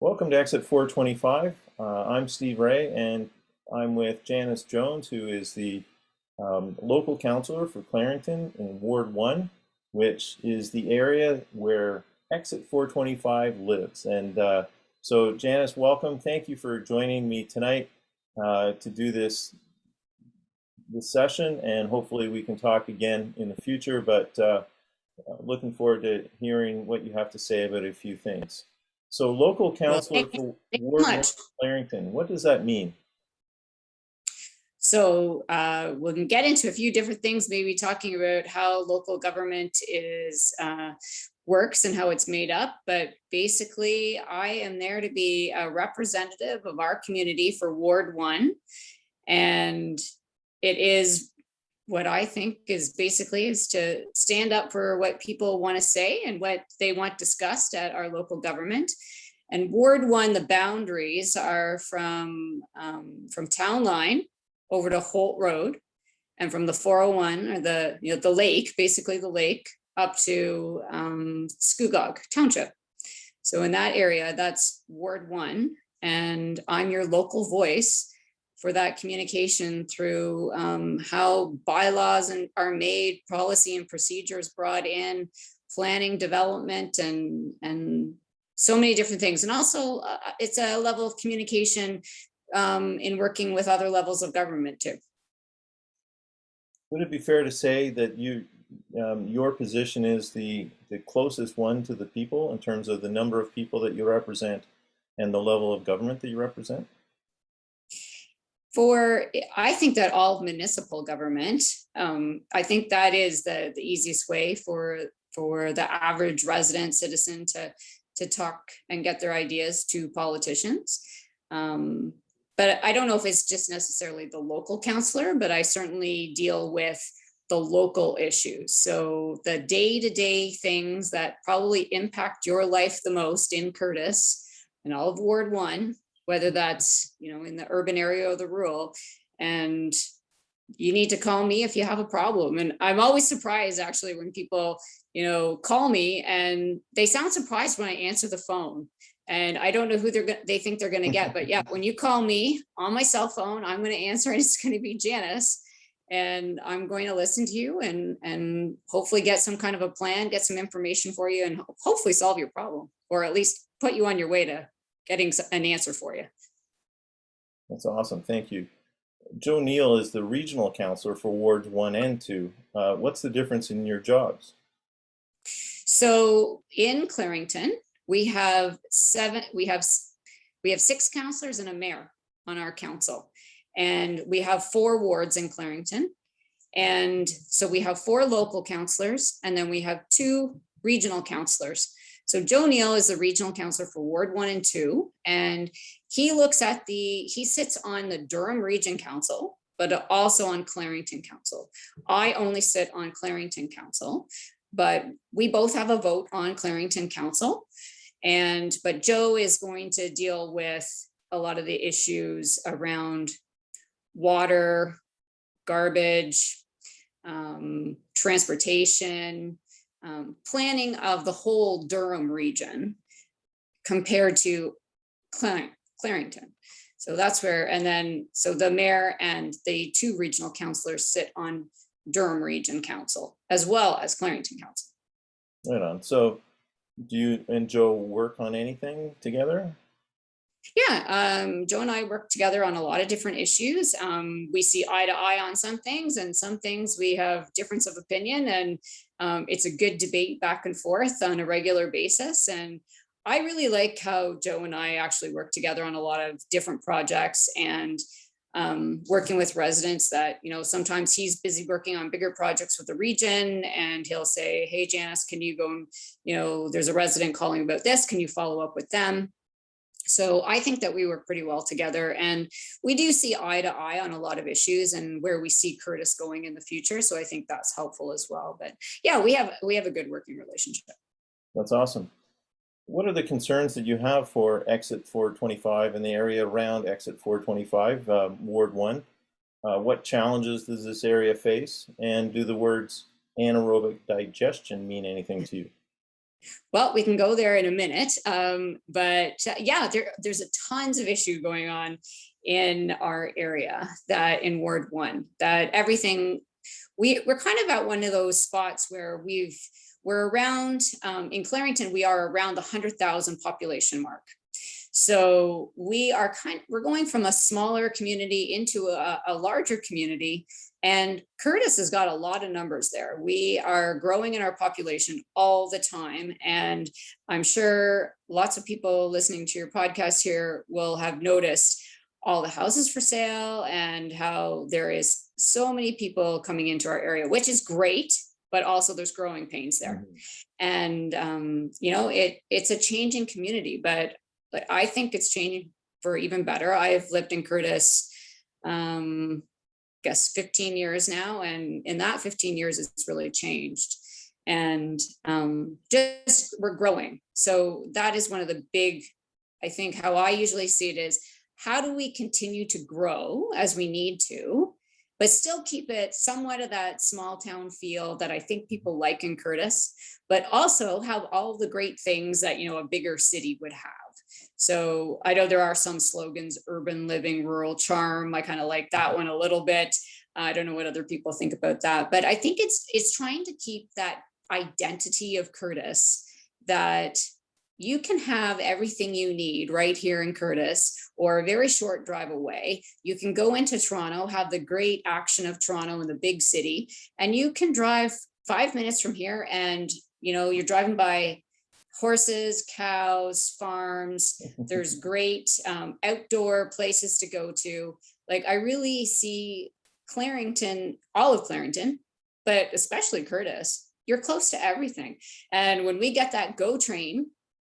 Welcome to Exit 425. I'm Steve Ray, and I'm with Janice Jones, who is the local councillor for Clarington in Ward 1, which is the area where Exit 425 lives. And so, Janice, welcome. Thank you for joining me tonight to do this session, and hopefully we can talk again in the future, but looking forward to hearing what you have to say about a few things. So local Well, councillor thank you for so Ward 1 much. Clarington, what does that mean? So we can get into a few different things, maybe talking about how local government is works and how it's made up. But basically, I am there to be a representative of our community for Ward 1. And it is what I think is basically is to stand up for what people want to say and what they want discussed at our local government. And Ward 1, the boundaries are from Town Line over to Holt Road, and from the 401 or the lake, basically the lake, up to Scugog Township. So in that area, that's Ward 1, and I'm your local voice for that communication through how bylaws are made, policy and procedures brought in, planning, development, and so many different things. And also it's a level of communication in working with other levels of government too. Would it be fair to say that your position is the closest one to the people in terms of the number of people that you represent and the level of government that you represent? I think that all municipal government, I think that is the easiest way for the average resident citizen to talk and get their ideas to politicians. But I don't know if it's just necessarily the local councillor, but I certainly deal with the local issues. So the day-to-day things that probably impact your life the most in Curtis and all of Ward 1, whether that's, in the urban area or the rural, and you need to call me if you have a problem. And I'm always surprised actually when people, call me and they sound surprised when I answer the phone. And I don't know who they think they're going to get, but yeah, when you call me on my cell phone, I'm going to answer and it's going to be Janice, and I'm going to listen to you and hopefully get some kind of a plan, get some information for you, and hopefully solve your problem, or at least put you on your way to getting an answer for you. That's awesome. Thank you. Joe Neal is the regional councillor for Wards 1 and 2. What's the difference in your jobs? So in Clarington, we have 6 councillors and a mayor on our council, and we have 4 wards in Clarington. And so we have 4 local councillors, and then we have 2 regional councillors. So Joe Neal is the regional councillor for Ward 1 and 2, and he sits on the Durham Region Council, but also on Clarington Council. I only sit on Clarington Council, but we both have a vote on Clarington Council. But Joe is going to deal with a lot of the issues around water, garbage, transportation, planning of the whole Durham region compared to Clarington. So that's where, so the mayor and the 2 regional councillors sit on Durham Region Council as well as Clarington Council. Right on. So do you and Joe work on anything together? Yeah, Joe and I work together on a lot of different issues. We see eye to eye on some things, and some things we have difference of opinion, and it's a good debate back and forth on a regular basis. And I really like how Joe and I actually work together on a lot of different projects, and working with residents that, sometimes he's busy working on bigger projects with the region, and he'll say, hey, Janice, can you go, there's a resident calling about this, can you follow up with them? So I think that we work pretty well together, and we do see eye to eye on a lot of issues and where we see Curtis going in the future. So I think that's helpful as well. But yeah, we have a good working relationship. That's awesome. What are the concerns that you have for Exit 425 and the area around Exit 425, Ward 1? What challenges does this area face? And do the words anaerobic digestion mean anything to you? Well, we can go there in a minute. Yeah, there's a tons of issue going on in our area, that in Ward 1, that everything, we're kind of at one of those spots where we're around, in Clarington, we are around the 100,000 population mark. So we're going from a smaller community into a larger community, and Curtis has got a lot of numbers there. We are growing in our population all the time, and I'm sure lots of people listening to your podcast here will have noticed all the houses for sale and how there is so many people coming into our area, which is great, but also there's growing pains there. And it's a changing community, but I think it's changing for even better. I've lived in Curtis, guess 15 years now, and in that 15 years, it's really changed. And just we're growing. So that is one of the big, I think how I usually see it is, how do we continue to grow as we need to, but still keep it somewhat of that small town feel that I think people like in Curtis, but also have all the great things that, a bigger city would have. So I know there are some slogans, urban living, rural charm. I kind of like that one a little bit. I don't know what other people think about that, but I think it's trying to keep that identity of Curtis, that you can have everything you need right here in Curtis, or a very short drive away. You can go into Toronto, have the great action of Toronto in the big city, and you can drive 5 minutes from here and, you're driving by horses, cows, farms. There's great outdoor places to go to. Like, I really see Clarington, all of Clarington, but especially Curtis, you're close to everything. And when we get that GO train,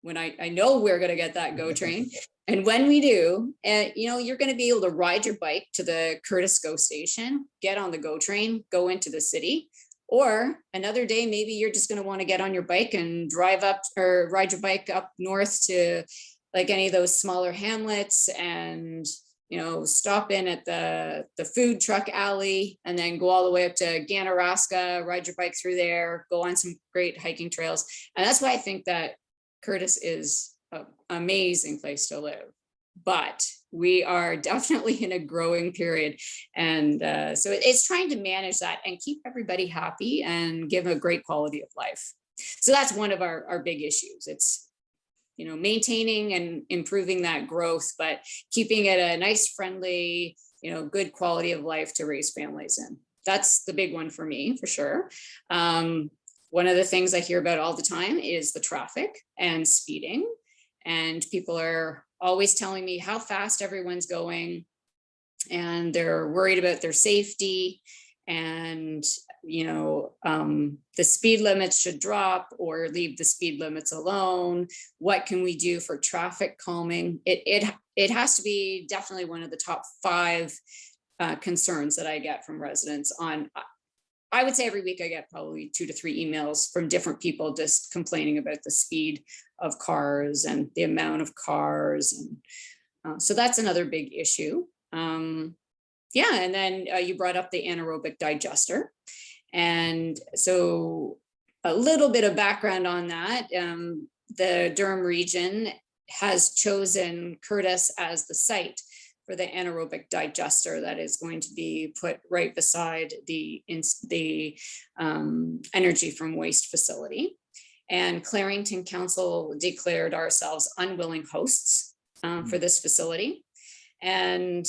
when I know we're going to get that GO train, and when we do, you're going to be able to ride your bike to the Curtis GO station, get on the GO train, go into the city. Or another day, maybe you're just going to want to get on your bike and drive up or ride your bike up north to like any of those smaller hamlets and, stop in at the food truck alley and then go all the way up to Ganaraska, ride your bike through there, go on some great hiking trails. And that's why I think that Curtis is an amazing place to live. But we are definitely in a growing period. And so it's trying to manage that and keep everybody happy and give a great quality of life. So that's one of our big issues. It's, maintaining and improving that growth, but keeping it a nice, friendly, good quality of life to raise families in. That's the big one for me, for sure. One of the things I hear about all the time is the traffic and speeding. And people are always telling me how fast everyone's going, and they're worried about their safety, and the speed limits should drop or leave the speed limits alone. What can we do for traffic calming? It has to be definitely one of the top 5 concerns that I get from residents on. I would say every week I get probably 2 to 3 emails from different people just complaining about the speed of cars and the amount of cars. And so that's another big issue. And then you brought up the anaerobic digester. And so a little bit of background on that. The Durham region has chosen Curtis as the site for the anaerobic digester that is going to be put right beside the energy from waste facility. And Clarington Council declared ourselves unwilling hosts for this facility. And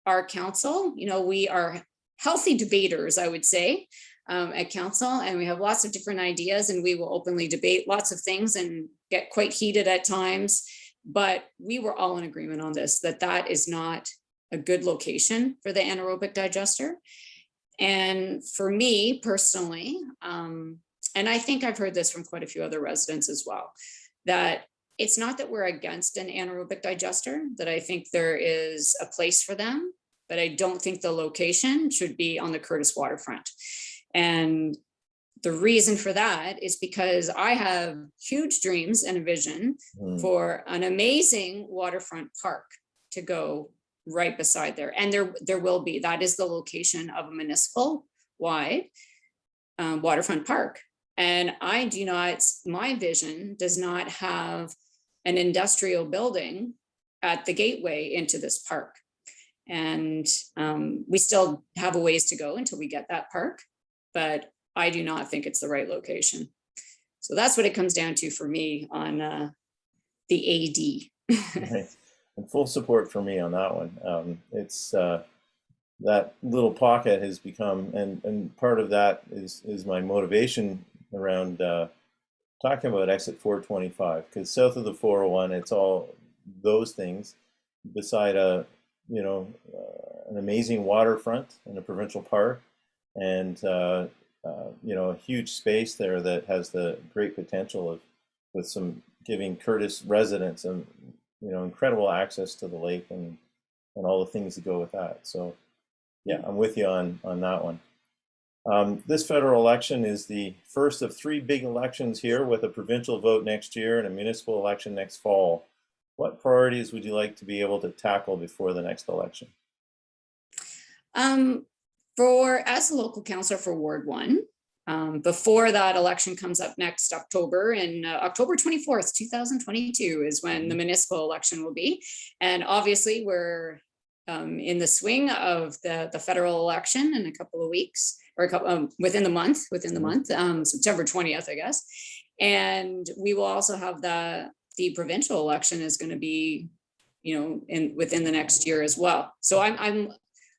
our council, we are healthy debaters, I would say, at council, and we have lots of different ideas, and we will openly debate lots of things and get quite heated at times. But we were all in agreement on this, that is not a good location for the anaerobic digester. And for me personally, and I think I've heard this from quite a few other residents as well, that it's not that we're against an anaerobic digester, that I think there is a place for them, but I don't think the location should be on the Curtis waterfront. And the reason for that is because I have huge dreams and a vision for an amazing waterfront park to go right beside there. And there will be, that is the location of a municipal wide waterfront park. And I do not, my vision does not have an industrial building at the gateway into this park. And we still have a ways to go until we get that park, but I do not think it's the right location. So that's what it comes down to for me on the AD. Right. And full support for me on that one. It's that little pocket has become, and part of that is my motivation around talking about Exit 425, because south of the 401, it's all those things beside a, you know, an amazing waterfront in a provincial park, and you know, a huge space there that has the great potential of, with some giving Curtis residents and, you know, incredible access to the lake and all the things that go with that. So yeah, I'm with you on that one. This federal election is the first of 3 big elections here, with a provincial vote next year and a municipal election next fall. What priorities would you like to be able to tackle before the next election? As a local councillor for Ward 1, before that election comes up next October, and October 24th, 2022 is when the municipal election will be. And obviously we're in the swing of the federal election in a couple of weeks, or within the month, September 20th, I guess. And we will also have the provincial election is going to be, you know, within the next year as well. So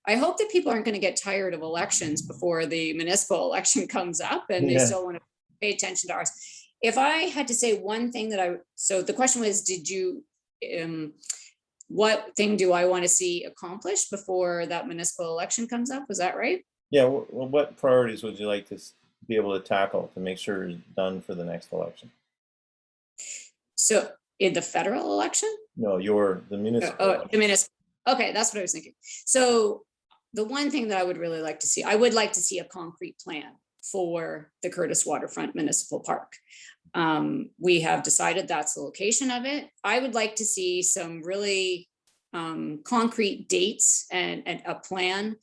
I hope that people aren't going to get tired of elections before the municipal election comes up, and they still want to pay attention to ours. If I had to say one thing so the question was, what thing do I want to see accomplished before that municipal election comes up? Was that right? Yeah, well, what priorities would you like to be able to tackle to make sure it's done for the next election? So in the federal election? No, the municipal. Oh, the municipal. Okay, that's what I was thinking. So the one thing that I would really like to see, I would like to see a concrete plan for the Curtis Waterfront Municipal Park. We have decided that's the location of it. I would like to see some really concrete dates and a plan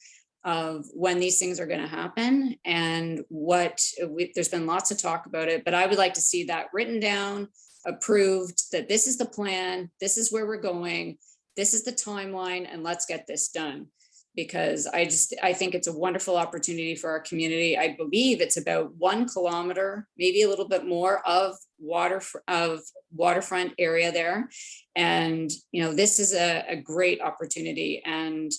of when these things are going to happen, and there's been lots of talk about it, but I would like to see that written down, approved, that this is the plan, this is where we're going, this is the timeline, and let's get this done. Because I think it's a wonderful opportunity for our community. I believe it's about 1 kilometer, maybe a little bit more, of waterfront area there. And, you know, this is a great opportunity. And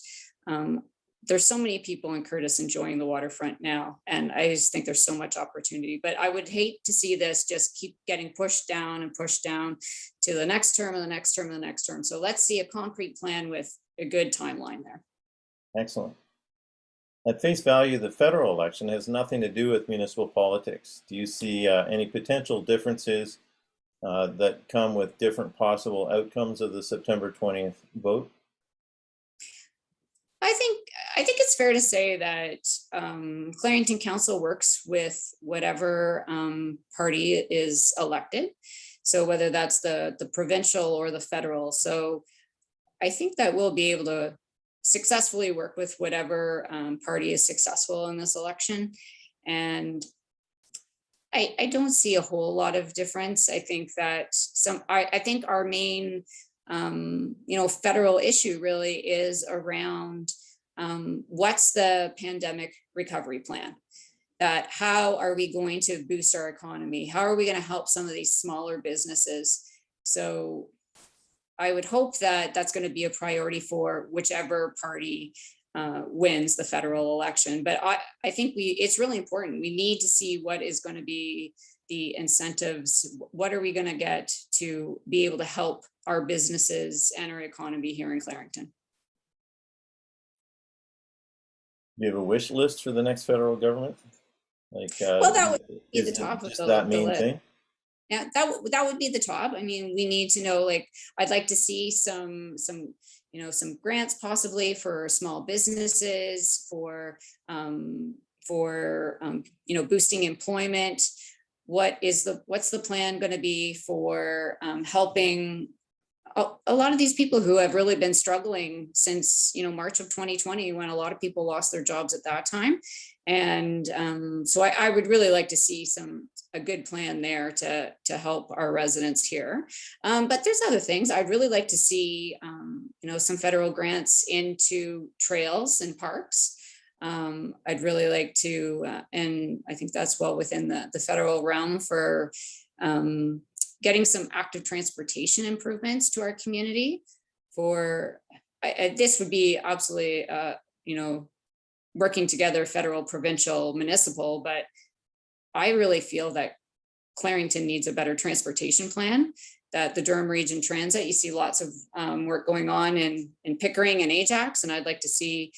there's so many people in Curtis enjoying the waterfront now. And I just think there's so much opportunity, but I would hate to see this just keep getting pushed down to the next term and the next term and the next term. So let's see a concrete plan with a good timeline there. Excellent. At face value, the federal election has nothing to do with municipal politics. Do you see any potential differences that come with different possible outcomes of the September 20th vote? I think it's fair to say that Clarington Council works with whatever party is elected. So whether that's the provincial or the federal. So I think that we'll be able to successfully work with whatever party is successful in this election. And I don't see a whole lot of difference. I think that I think our main federal issue really is around what's the pandemic recovery plan? That how are we going to boost our economy? How are we going to help some of these smaller businesses? So I would hope that that's going to be a priority for whichever party wins the federal election. But I think it's really important. We need to see what is going to be the incentives. What are we going to get to be able to help our businesses and our economy here in Clarington? Do you have a wish list for the next federal government? Like, well, that would be the top of that main thing. Yeah, that would be the top. I mean, we need to know, like, I'd like to see some grants possibly for small businesses, for boosting employment. What's the plan going to be for helping a lot of these people who have really been struggling since March of 2020, when a lot of people lost their jobs at that time. And so I would really like to see some a good plan there to help our residents here. But there's other things I'd really like to see, some federal grants into trails and parks. I'd really like to, and I think that's well within the federal realm for getting some active transportation improvements to our community. This would be absolutely, working together, federal, provincial, municipal, but I really feel that Clarington needs a better transportation plan, that the Durham Region Transit, you see lots of work going on in Pickering and Ajax, and I'd like to see,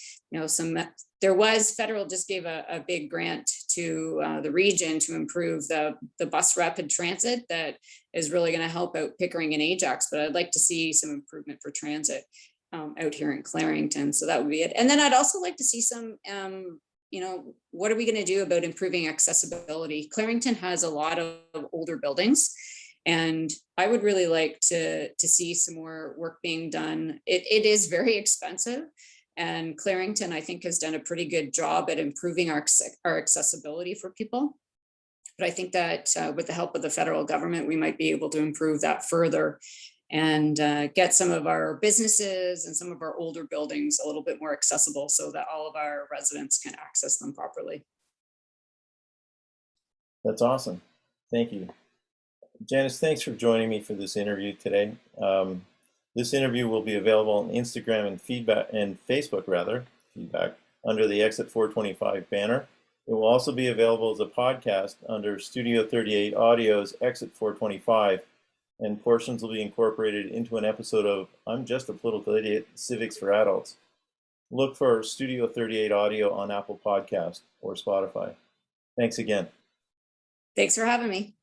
federal just gave a big grant to the region to improve the bus rapid transit that is really going to help out Pickering and Ajax, but I'd like to see some improvement for transit out here in Clarington. So that would be it. And then I'd also like to see some, what are we going to do about improving accessibility? Clarington has a lot of older buildings, and I would really like to see some more work being done. It is very expensive, and Clarington, I think, has done a pretty good job at improving our accessibility for people. But I think that with the help of the federal government, we might be able to improve that further and get some of our businesses and some of our older buildings a little bit more accessible so that all of our residents can access them properly. That's awesome. Thank you. Janice, thanks for joining me for this interview today. This interview will be available on Instagram and Facebook feedback under the Exit425 banner. It will also be available as a podcast under Studio 38 Audio's Exit425, and portions will be incorporated into an episode of I'm Just a Political Idiot, Civics for Adults. Look for Studio 38 Audio on Apple Podcast or Spotify. Thanks again. Thanks for having me.